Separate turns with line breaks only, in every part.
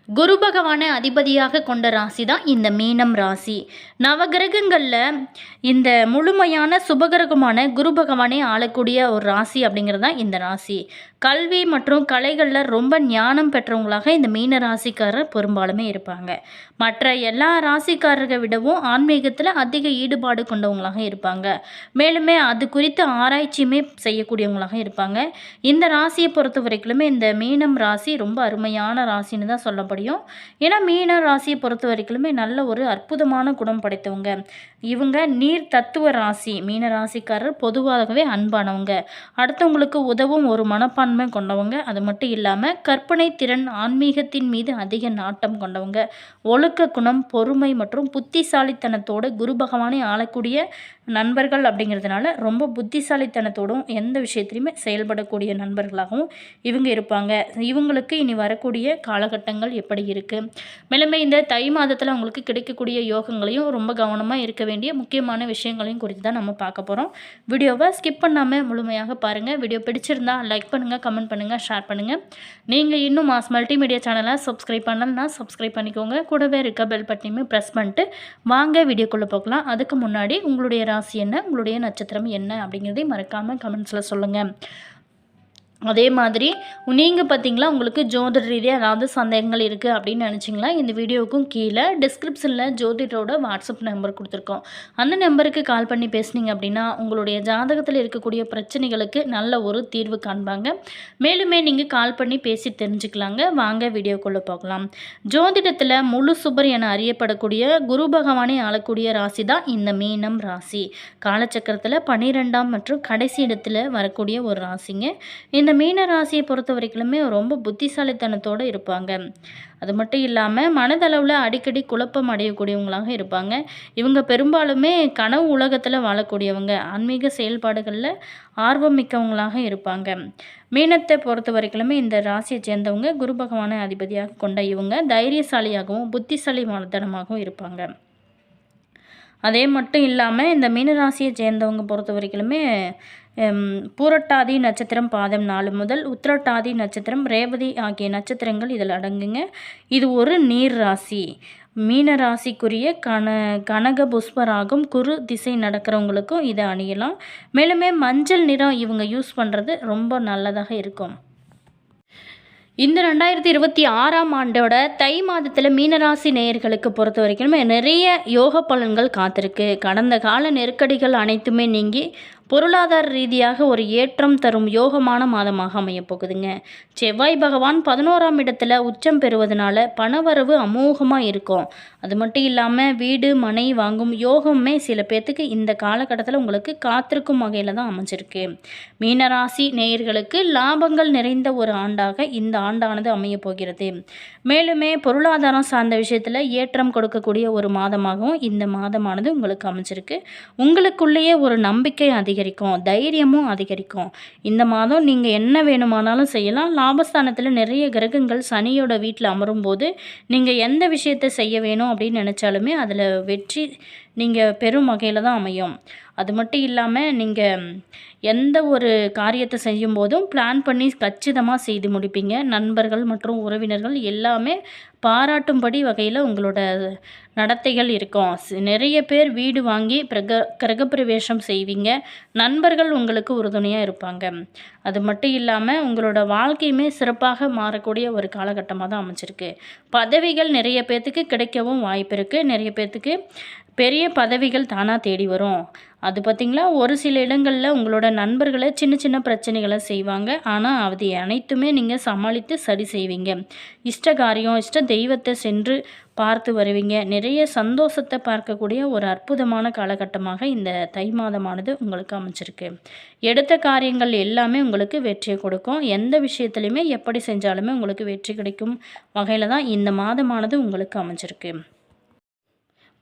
குரு பகவானை அதிபதியாக கொண்ட ராசி தான் இந்த மீனம் ராசி. நவகிரகங்களில் இந்த முழுமையான சுபகிரகமான குரு பகவானை ஆளக்கூடிய ஒரு ராசி அப்படிங்கிறது தான் இந்த ராசி. கல்வி மற்றும் கலைகளில் ரொம்ப ஞானம் பெற்றவங்களாக இந்த மீன ராசிக்காரர் பெரும்பாலுமே இருப்பாங்க. மற்ற எல்லா ராசிக்காரர்களை விடவும் ஆன்மீகத்தில் அதிக ஈடுபாடு கொண்டவங்களாக இருப்பாங்க. மேலுமே அது குறித்து ஆராய்ச்சியுமே செய்யக்கூடியவங்களாக இருப்பாங்க. இந்த ராசியை பொறுத்த வரைக்குமே இந்த மீனம் ராசி ரொம்ப அருமையான ராசின்னு தான் சொல்ல முடியும். ஏன்னா மீன ராசியை பொறுத்த வரைக்குமே நல்ல ஒரு அற்புதமான குணம் படைத்தவங்க. இவங்க நீர் தத்துவ ராசி. மீன ராசிக்காரர் பொதுவாகவே அன்பானவங்க, அடுத்தவங்களுக்கு உதவும் ஒரு மனப்பான்மை கொண்டவங்க. அது மட்டும் இல்லாமல் கற்பனை திறன், ஆன்மீகத்தின் மீது அதிக நாட்டம் கொண்டவங்க, ஒழுக்க குணம், பொறுமை மற்றும் புத்திசாலித்தனத்தோடு குரு பகவானை ஆளக்கூடிய நண்பர்கள் அப்படிங்கிறதுனால ரொம்ப புத்திசாலித்தனத்தோடும் எந்த விஷயத்திலையுமே செயல்படக்கூடிய நண்பர்களாகவும் இவங்க இருப்பாங்க. இவங்களுக்கு இனி வரக்கூடிய காலகட்டங்கள் எப்படி இருக்குது, மேலுமே இந்த தை மாதத்தில் அவங்களுக்கு கிடைக்கக்கூடிய யோகங்களையும் ரொம்ப கவனமாக இருக்க வேண்டிய முக்கியமான விஷயங்களையும் குறித்து தான் நம்ம பார்க்க போகிறோம். வீடியோவை ஸ்கிப் பண்ணாமல் முழுமையாக பாருங்கள். வீடியோ பிடிச்சிருந்தா லைக் பண்ணுங்கள், கமெண்ட் பண்ணுங்கள், ஷேர் பண்ணுங்கள். நீங்கள் இன்னும் மாஸ் மல்டிமீடியா சேனலை சப்ஸ்கிரைப் பண்ணலன்னா சப்ஸ்கிரைப் பண்ணிக்கோங்க. கூடவே இருக்க பெல் பட்டனையுமே ப்ரெஸ் பண்ணிட்டு வாங்க வீடியோக்குள்ளே போகலாம். அதுக்கு முன்னாடி உங்களுடைய ராசி என்ன, உங்களுடைய நட்சத்திரம் என்ன அப்படிங்கிறதையும் மறக்காமல் கமெண்ட்ஸில் சொல்லுங்கள். அதே மாதிரி நீங்கள் பார்த்தீங்களா, உங்களுக்கு ஜோதிட ரீதியாக ஏதாவது சந்தேகங்கள் இருக்குது அப்படின்னு நினச்சிங்களா, இந்த வீடியோவுக்கும் கீழே டிஸ்கிரிப்ஷனில் ஜோதிடரோட வாட்ஸ்அப் நம்பர் கொடுத்துருக்கோம். அந்த நம்பருக்கு கால் பண்ணி பேசுனீங்க அப்படின்னா உங்களுடைய ஜாதகத்தில் இருக்கக்கூடிய பிரச்சனைகளுக்கு நல்ல ஒரு தீர்வு காண்பாங்க. மேலுமே நீங்கள் கால் பண்ணி பேசி தெரிஞ்சுக்கலாங்க. வாங்க வீடியோக்குள்ளே போகலாம். ஜோதிடத்தில் முழு சுபர் என அறியப்படக்கூடிய குரு பகவானை ஆளக்கூடிய ராசி தான் இந்த மீனம் ராசி. காலச்சக்கரத்தில் 12ஆம் மற்றும் கடைசி இடத்துல வரக்கூடிய ஒரு ராசிங்க. இந்த மீன ராசியை பொறுத்த வரைக்குமே ரொம்ப புத்திசாலித்தனத்தோடு இருப்பாங்க. அது மட்டும் இல்லாமல் மனதளவில் அடிக்கடி குழப்பம் அடையக்கூடியவங்களாக இருப்பாங்க. இவங்க பெரும்பாலுமே கனவு உலகத்தில் வாழக்கூடியவங்க, ஆன்மீக செயல்பாடுகளில் ஆர்வம் மிக்கவங்களாக இருப்பாங்க. மீனத்தை பொறுத்த வரைக்குமே இந்த ராசியை சேர்ந்தவங்க குரு பகவானை அதிபதியாக கொண்ட இவங்க தைரியசாலியாகவும் புத்திசாலித்தனமாகவும் இருப்பாங்க. அதே மட்டும் இல்லாமல் இந்த மீனராசியை சேர்ந்தவங்க பொறுத்த வரைக்குமே பூரட்டாதி நட்சத்திரம் பாதம் 4 முதல் உத்திரட்டாதி நட்சத்திரம் ரேவதி ஆகிய நட்சத்திரங்கள் இதில் அடங்குங்க. இது ஒரு நீர் ராசி. மீன ராசிக்குரிய கனக புஷ்பராகும் குரு திசை நடக்கிறவங்களுக்கும் இதை அணியலாம். மேலுமே மஞ்சள் நிறம் இவங்க யூஸ் பண்ணுறது ரொம்ப நல்லதாக இருக்கும். இந்த 2026ஆம் ஆண்டோட தை மாதத்தில் மீனராசி நேயர்களுக்கு பொறுத்த வரைக்கும் நிறைய யோக பலன்கள் காத்திருக்கு. கடந்த கால நெருக்கடிகள் அனைத்துமே நீங்கி பொருளாதார ரீதியாக ஒரு ஏற்றம் தரும் யோகமான மாதமாக அமையப்போகுதுங்க. செவ்வாய் பகவான் 11ஆம் இடத்துல உச்சம் பெறுவதனால பணவரவு அமோகமாக இருக்கும். அது மட்டும் இல்லாமல் வீடு மனை வாங்கும் யோகமே சில பேர்த்துக்கு இந்த காலகட்டத்தில் உங்களுக்கு காத்திருக்கும் வகையில் தான் அமைஞ்சிருக்கு. மீனராசி நேயர்களுக்கு லாபங்கள் நிறைந்த ஒரு ஆண்டாக இந்த ஆண்டானது அமைய போகிறது. மேலுமே பொருளாதாரம் சார்ந்த விஷயத்தில் ஏற்றம் கொடுக்கக்கூடிய ஒரு மாதமாகவும் இந்த மாதமானது உங்களுக்கு அமைஞ்சிருக்கு. உங்களுக்குள்ளேயே ஒரு நம்பிக்கை அதிகரிக்கும், தைரியமும் அதிகரிக்கும். இந்த மாதம் நீங்கள் என்ன வேணுமானாலும் செய்யலாம். லாபஸ்தானத்தில் நிறைய கிரகங்கள் சனியோட வீட்டில் அமரும் போது நீங்கள் எந்த விஷயத்தை செய்ய வேணும் அப்படின்னு நினச்சாலுமே அதில் வெற்றி நீங்கள் பெரும் வகையில் தான் அமையும். அது மட்டும் இல்லாமல் நீங்கள் எந்த ஒரு காரியத்தை செய்யும் போதும் பிளான் பண்ணி கச்சிதமாக செய்து முடிப்பீங்க. நண்பர்கள் மற்றும் உறவினர்கள் எல்லாமே பாராட்டும்படி வகையில் உங்களோட நடத்தைகள் இருக்கும். நிறைய பேர் வீடு வாங்கி கிரகப்பிரவேசம் செய்வீங்க. நண்பர்கள் உங்களுக்கு உறுதுணையாக இருப்பாங்க. அது மட்டும் இல்லாமல் உங்களோட வாழ்க்கையுமே சிறப்பாக மாறக்கூடிய ஒரு காலகட்டமாக தான் அமைச்சிருக்கு. பதவிகள் நிறைய பேர்த்துக்கு கிடைக்கவும் வாய்ப்பு இருக்குது. நிறைய பேர்த்துக்கு பெரிய பதவிகள் தானாக தேடி வரும். அது பார்த்திங்களா, ஒரு சில இடங்களில் உங்களோட நண்பர்களை சின்ன சின்ன பிரச்சனைகளை செய்வாங்க. ஆனால் அது அனைத்துமே நீங்கள் சமாளித்து சரி செய்வீங்க. இஷ்ட காரியம், இஷ்ட தெய்வத்தை சென்று பார்த்து வருவீங்க. நிறைய சந்தோஷத்தை பார்க்கக்கூடிய ஒரு அற்புதமான காலகட்டமாக இந்த தை மாதமானது உங்களுக்கு அமைச்சிருக்கு. எடுத்த காரியங்கள் எல்லாமே உங்களுக்கு வெற்றியை கொடுக்கும். எந்த விஷயத்துலையுமே எப்படி செஞ்சாலுமே உங்களுக்கு வெற்றி கிடைக்கும் வகையில் தான் இந்த மாதமானது உங்களுக்கு அமைச்சிருக்கு.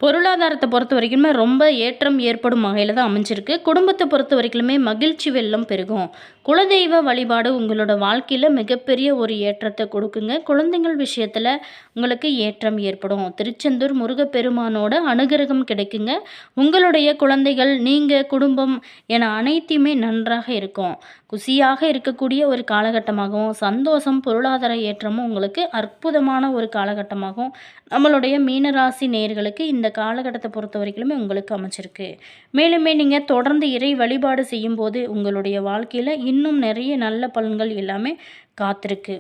பொருளாதாரத்தை பொறுத்த வரைக்குமே ரொம்ப ஏற்றம் ஏற்படும் வகையில் தான் அமைஞ்சிருக்கு. குடும்பத்தை பொறுத்த வரைக்குமே மகிழ்ச்சி வெள்ளம் பெருகும். குலதெய்வ வழிபாடு உங்களோட வாழ்க்கையில் மிகப்பெரிய ஒரு ஏற்றத்தை கொடுக்குங்க. குழந்தைகள் விஷயத்தில் உங்களுக்கு ஏற்றம் ஏற்படும். திருச்செந்தூர் முருகப்பெருமானோட அனுகிரகம் கிடைக்குங்க. உங்களுடைய குழந்தைகள், நீங்கள், குடும்பம் என அனைத்தையுமே நன்றாக இருக்கும். குசியாக இருக்கக்கூடிய ஒரு காலகட்டமாகவும், சந்தோஷம், பொருளாதார ஏற்றமும் உங்களுக்கு அற்புதமான ஒரு காலகட்டமாகவும் நம்மளுடைய மீனராசி நேயர்களுக்கு இந்த காலகட்டத்தை பொறுத்த வரைக்குமே உங்களுக்கு அமைச்சிருக்கு. மேலுமே நீங்கள் தொடர்ந்து இறை வழிபாடு செய்யும்போது உங்களுடைய வாழ்க்கையில் இன்னும் நிறைய நல்ல பலன்கள் எல்லாமே காத்திருக்கு.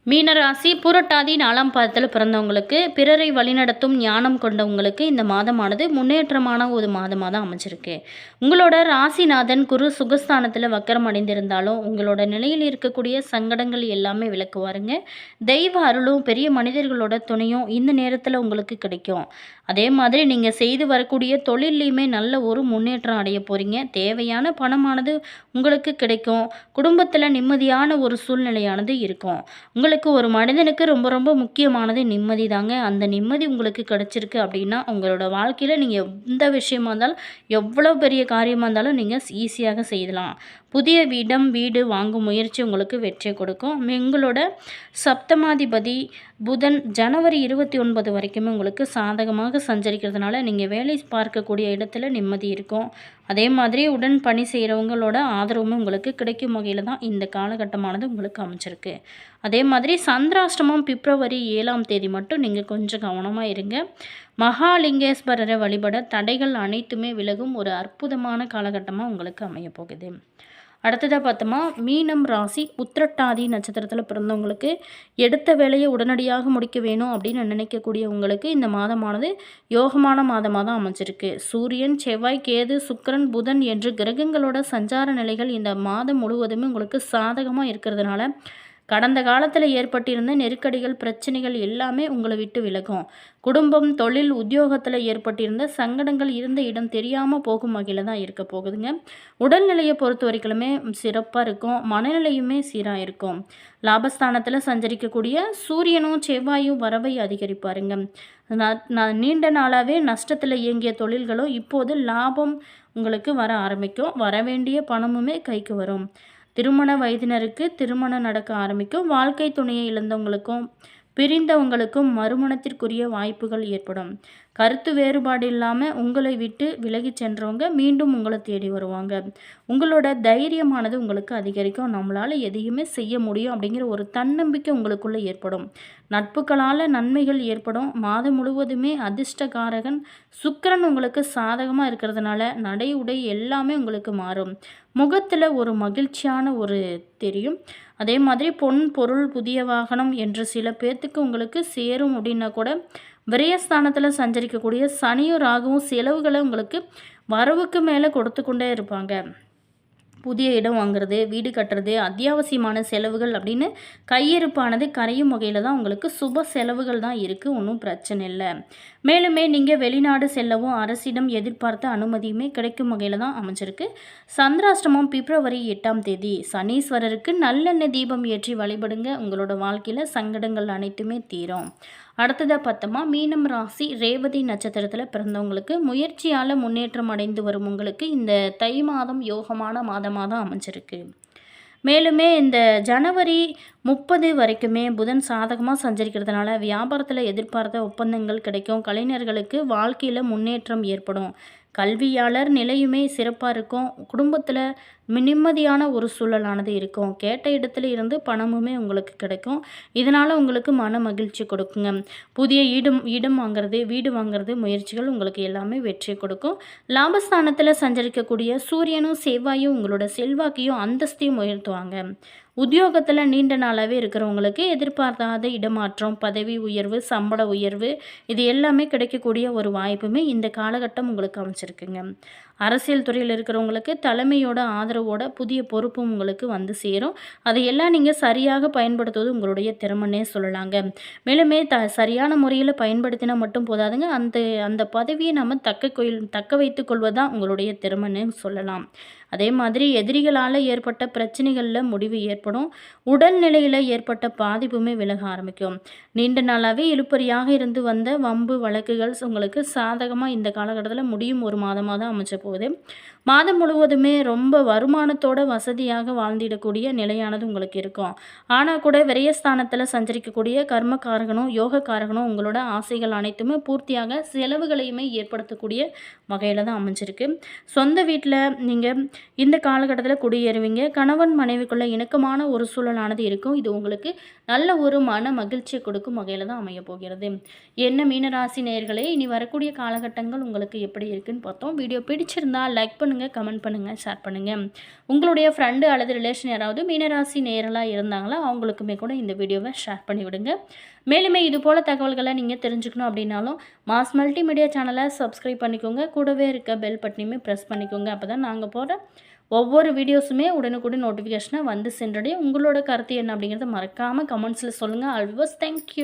மீனராசி புரட்டாதி 4ஆம் பாதத்தில் பிறந்தவங்களுக்கு, பிறரை வழிநடத்தும் ஞானம் கொண்டவங்களுக்கு இந்த மாதமானது முன்னேற்றமான ஒரு மாதமாக தான் அமைச்சிருக்கு. உங்களோட ராசிநாதன் குரு சுகஸ்தானத்தில் வக்கரம் அடைந்திருந்தாலும் உங்களோட நிலையில் இருக்கக்கூடிய சங்கடங்கள் எல்லாமே விளக்குவாருங்க. தெய்வ அருளும் பெரிய மனிதர்களோட துணையும் இந்த நேரத்தில் உங்களுக்கு கிடைக்கும். அதே மாதிரி நீங்கள் செய்து வரக்கூடிய தொழிலையுமே நல்ல ஒரு முன்னேற்றம் அடைய போகிறீங்க. தேவையான பணமானது உங்களுக்கு கிடைக்கும். குடும்பத்தில் நிம்மதியான ஒரு சூழ்நிலையானது இருக்கும். உங்களுக்கு ஒரு மனிதனுக்கு ரொம்ப ரொம்ப முக்கியமானது நிம்மதி தாங்க. அந்த நிம்மதி உங்களுக்கு கிடச்சிருக்கு அப்படின்னா உங்களோட வாழ்க்கையில் நீங்கள் எந்த விஷயமா இருந்தாலும், எவ்வளோ பெரிய காரியமாக இருந்தாலும் நீங்கள் ஈஸியாக செய்யலாம். புதிய வீடு வாங்கும் முயற்சி உங்களுக்கு வெற்றி கொடுக்கும். உங்களோட சப்தமாதிபதி புதன் ஜனவரி 29 வரைக்குமே உங்களுக்கு சாதகமாக சஞ்சரிக்கிறதுனால நீங்கள் வேலை பார்க்கக்கூடிய இடத்துல நிம்மதி இருக்கும். அதே மாதிரி உடன் பணி செய்கிறவங்களோட ஆதரவும் உங்களுக்கு கிடைக்கும் வகையில் தான் இந்த காலகட்டமானது உங்களுக்கு அமைச்சிருக்கு. அதே மாதிரி சந்திராஷ்டமம் பிப்ரவரி 7ஆம் தேதி மட்டும் நீங்கள் கொஞ்சம் கவனமாக இருங்க. மகாலிங்கேஸ்வரரை வழிபட தடைகள் அனைத்துமே விலகும் ஒரு அற்புதமான காலகட்டமாக உங்களுக்கு அமைய போகுது. அடுத்ததாக பார்த்தோமா, மீனம் ராசி உத்திரட்டாதி நட்சத்திரத்தில் பிறந்தவங்களுக்கு எடுத்த வேலையை உடனடியாக முடிக்க வேணும் அப்படின்னு நினைக்கக்கூடிய உங்களுக்கு இந்த மாதமானது யோகமான மாதமாக தான் அமைச்சிருக்கு. சூரியன், செவ்வாய், கேது, சுக்கிரன், புதன் என்று கிரகங்களோட சஞ்சார நிலைகள் இந்த மாதம் முழுவதுமே உங்களுக்கு சாதகமாக இருக்கிறதுனால கடந்த காலத்தில் ஏற்பட்டிருந்த நெருக்கடிகள், பிரச்சனைகள் எல்லாமே உங்களை விட்டு விலகும். குடும்பம், தொழில், உத்தியோகத்தில் ஏற்பட்டிருந்த சங்கடங்கள் இருந்த இடம் தெரியாமல் போகும் வகையில் தான் இருக்க போகுதுங்க. உடல்நிலையை பொறுத்த வரைக்குமே சிறப்பாக இருக்கும். மனநிலையுமே சீராக இருக்கும். லாபஸ்தானத்தில் சஞ்சரிக்கக்கூடிய சூரியனும் செவ்வாயும் வரவை அதிகரிப்பாருங்க. நான் நீண்ட நாளாகவே நஷ்டத்தில் இயங்கிய தொழில்களும் இப்போது லாபம் உங்களுக்கு வர ஆரம்பிக்கும். வர வேண்டிய பணமுமே கைக்கு வரும். திருமண வயதினருக்கு திருமணம் நடக்க ஆரம்பிக்கும். வாழ்க்கை துணையை இழந்தவங்களுக்கும் பிரிந்தவங்களுக்கும் மறுமணத்திற்குரிய வாய்ப்புகள் ஏற்படும். கருத்து வேறுபாடு இல்லாமல் உங்களை விட்டு விலகி சென்றவங்க மீண்டும் உங்களை தேடி வருவாங்க. உங்களோட தைரியமானது உங்களுக்கு அதிகரிக்கும். நம்மளால் எதையுமே செய்ய முடியும் அப்படிங்கிற ஒரு தன்னம்பிக்கை உங்களுக்குள்ளே ஏற்படும். நட்புகளால் நன்மைகள் ஏற்படும். மாதம் முழுவதுமே அதிர்ஷ்டகாரகன் சுக்கிரன் உங்களுக்கு சாதகமாக இருக்கிறதுனால நடை உடை எல்லாமே உங்களுக்கு மாறும். முகத்தில் ஒரு மகிழ்ச்சியான ஒரு தெரியும். அதே மாதிரி பொன், பொருள், புதிய வாகனம் என்று சில பேர்த்துக்கு உங்களுக்கு சேரும் அப்படின்னா கூட விரயஸ்தானத்தில் சஞ்சரிக்கக்கூடிய சனியும் ராகுவும் செலவுகளை உங்களுக்கு வரவுக்கு மேலே கொடுத்து கொண்டே இருப்பாங்க. புதிய இடம் வாங்குறது, வீடு கட்டுறது, அத்தியாவசியமான செலவுகள் அப்படின்னு கையிருப்பானது கரையும் வகையில் தான் உங்களுக்கு சுப செலவுகள் தான் இருக்குது. ஒன்றும் பிரச்சனை இல்லை. மேலுமே நீங்கள் வெளிநாடு செல்லவும் அரசிடம் எதிர்பார்த்த அனுமதியுமே கிடைக்கும் வகையில் தான் அமைஞ்சிருக்கு. சந்திராஷ்டமம் பிப்ரவரி 8ஆம் தேதி. சனீஸ்வரருக்கு நல்லெண்ணெய் தீபம் ஏற்றி வழிபடுங்க. உங்களோட வாழ்க்கையில் சங்கடங்கள் அனைத்துமே தீரும். அடுத்ததாக பார்த்தோமா, மீனம் ராசி ரேவதி நட்சத்திரத்தில் பிறந்தவங்களுக்கு முயற்சியால் முன்னேற்றம் அடைந்து வரும் உங்களுக்கு இந்த தை மாதம் யோகமான மாதமாக தான் அமைஞ்சிருக்கு. மேலுமே இந்த ஜனவரி 30 வரைக்குமே புதன் சாதகமாக சஞ்சரிக்கிறதுனால வியாபாரத்தில் எதிர்பார்த்த ஒப்பந்தங்கள் கிடைக்கும். கலைஞர்களுக்கு வாழ்க்கையில் முன்னேற்றம் ஏற்படும். கல்வியாளர் நிலையுமே சிறப்பாக இருக்கும். குடும்பத்தில் நிம்மதியான ஒரு சூழலானது இருக்கும். கேட்ட இடத்துல இருந்து பணமுமே உங்களுக்கு கிடைக்கும். இதனால் உங்களுக்கு மன மகிழ்ச்சி கொடுக்குங்க. புதிய இடம் வாங்குறது, வீடு வாங்குறது முயற்சிகள் உங்களுக்கு எல்லாமே வெற்றி கொடுக்கும். லாபஸ்தானத்தில் சஞ்சரிக்கக்கூடிய சூரியனும் செவ்வாயும் உங்களோட செல்வாக்கையும் அந்தஸ்தையும் உயர்த்துவாங்க. உத்தியோகத்தில் நீண்ட நாளாகவே இருக்கிறவங்களுக்கு எதிர்பார்க்காத இடமாற்றம், பதவி உயர்வு, சம்பள உயர்வு இது எல்லாமே கிடைக்கக்கூடிய ஒரு வாய்ப்புமே இந்த காலகட்டம் உங்களுக்கு அமைச்சிருக்குங்க. அரசியல் துறையில் இருக்கிறவங்களுக்கு தலைமையோட ஆதரவோட புதிய பொறுப்பும் உங்களுக்கு வந்து சேரும். அதையெல்லாம் நீங்கள் சரியாக பயன்படுத்துவது உங்களுடைய திறமைன்னே சொல்லலாங்க. மேலுமே சரியான முறையில் பயன்படுத்தினா மட்டும் போதாதுங்க. அந்த அந்த பதவியை நம்ம தக்க வைத்து கொள்வது தான் உங்களுடைய திறமைன்னு சொல்லலாம். அதே மாதிரி எதிரிகளால் ஏற்பட்ட பிரச்சனைகளில் முடிவு ஏற்படும். உடல்நிலையில் ஏற்பட்ட பாதிப்புமே விலக ஆரம்பிக்கும். நீண்ட நாளாகவே இழுபறியாக இருந்து வந்த வம்பு வழக்குகள் உங்களுக்கு சாதகமாக இந்த காலகட்டத்தில் முடியும் ஒரு மாதமாக தான் அமைச்ச போகுது. மாதம் முழுவதுமே ரொம்ப வருமானத்தோட வசதியாக வாழ்ந்திடக்கூடிய நிலையானது உங்களுக்கு இருக்கும். ஆனால் கூட விரயஸ்தானத்தில் சஞ்சரிக்கக்கூடிய கர்மக்காரகனும் யோகக்காரகனும் உங்களோட ஆசைகள் அனைத்துமே பூர்த்தியாக செலவுகளையுமே ஏற்படுத்தக்கூடிய வகையில் தான் அமைஞ்சிருக்கு. சொந்த வீட்டில் நீங்கள் இந்த காலகட்டத்தில் குடியேறுவீங்க. கணவன் மனைவிக்குள்ள இணக்கமான ஒரு சூழலானது இருக்கும். இது உங்களுக்கு நல்ல ஒரு மன மகிழ்ச்சியை கொடுக்கும் வகையில் தான் அமைய போகிறது. என்ன மீனராசி நேயர்களே, இனி வரக்கூடிய காலகட்டங்கள் உங்களுக்கு எப்படி இருக்குன்னு பார்த்தோம். வீடியோ பிடிச்சிருந்தா லைக் பண்ணுங்கள், கமெண்ட் பண்ணுங்கள், ஷேர் பண்ணுங்கள். உங்களுடைய ஃப்ரெண்டு அல்லது ரிலேஷன் யாராவது மீனராசி நேயர்களாக இருந்தாங்களா அவங்களுக்குமே கூட இந்த வீடியோவை ஷேர் பண்ணி விடுங்க. மேலுமே இது போல் தகவல்களை நீங்கள் தெரிஞ்சுக்கணும் அப்படின்னாலும் மாஸ் மல்டிமீடியா சேனலை சப்ஸ்கிரைப் பண்ணிக்கோங்க. கூடவே இருக்க பெல் பட்டனையுமே ப்ரெஸ் பண்ணிக்கோங்க. அப்போ தான் நாங்கள் போகிற ஒவ்வொரு வீடியோஸுமே உடனுக்குடன் நோட்டிஃபிகேஷனாக வந்து சென்றடையும். உங்களோட கருத்து என்ன அப்படிங்கிறத மறக்காமல் கமெண்ட்ஸில் சொல்லுங்கள். Always thank you.